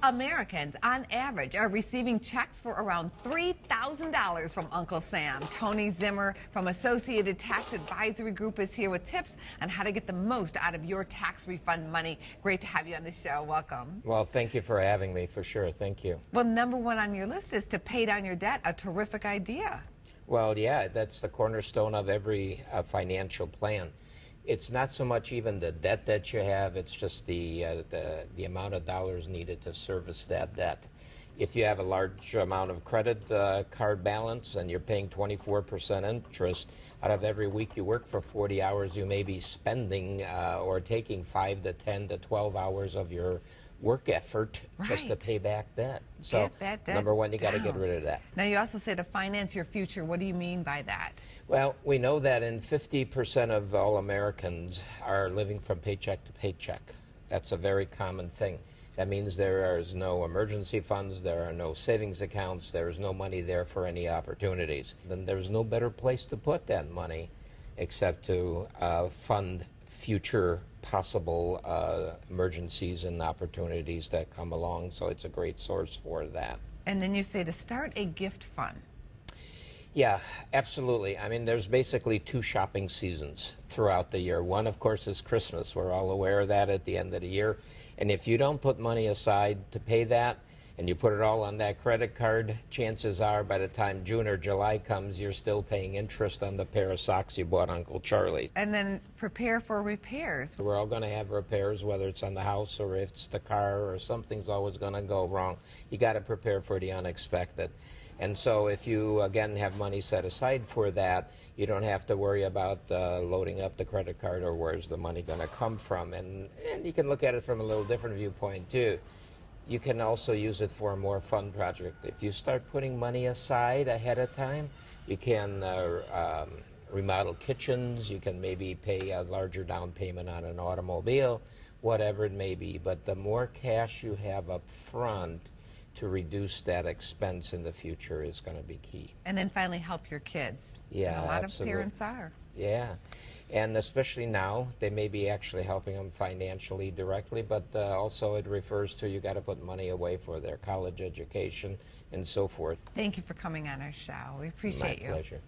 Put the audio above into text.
Americans, on average, are receiving checks for around $3,000 from Uncle Sam. Tony Zimmer from Associated Tax Advisory Group is here with tips on how to get the most out of your tax refund money. Great to have you on the show. Welcome. Well, thank you for having me, for sure. Thank you. Well, number one on your list is to pay down your debt. A terrific idea. Well, yeah, that's the cornerstone of every financial plan. It's not so much even the debt that you have, it's just the amount of dollars needed to service that debt. If you have a large amount of credit card balance and you're paying 24% interest, out of every week you work for 40 hours, you may be spending or taking 5 to 10 to 12 hours of your work effort just to pay back debt. So number one, you got to get rid of that. Now, you also say to finance your future. What do you mean by that? Well, we know that in 50% of all Americans are living from paycheck to paycheck. That's a very common thing. That means there is no emergency funds, there are no savings accounts, there is no money there for any opportunities. Then there's no better place to put that money except to fund future possible emergencies and opportunities that come along. So it's a great source for that. And then you say to start a gift fund. Yeah, absolutely. I mean, there's basically 2 shopping seasons throughout the year. One, of course, is Christmas. We're all aware of that at the end of the year. And if you don't put money aside to pay that, and you put it all on that credit card, chances are by the time June or July comes, you're still paying interest on the pair of socks you bought Uncle Charlie. And then prepare for repairs. We're all going to have repairs, whether it's on the house or if it's the car or something's always going to go wrong. You got to prepare for the unexpected. And so if you, again, have money set aside for that, you don't have to worry about loading up the credit card or where's the money going to come from. And you can look at it from a little different viewpoint, too. You can also use it for a more fun project. If you start putting money aside ahead of time, you can remodel kitchens, you can maybe pay a larger down payment on an automobile, whatever it may be. But the more cash you have up front to reduce that expense in the future is going to be key. And then finally help your kids. Yeah, and a lot absolutely. of parents are. Yeah. And especially now, they may be actually helping them financially directly, but also it refers to you got to put money away for their college education and so forth. Thank you for coming on our show. We appreciate you. My pleasure.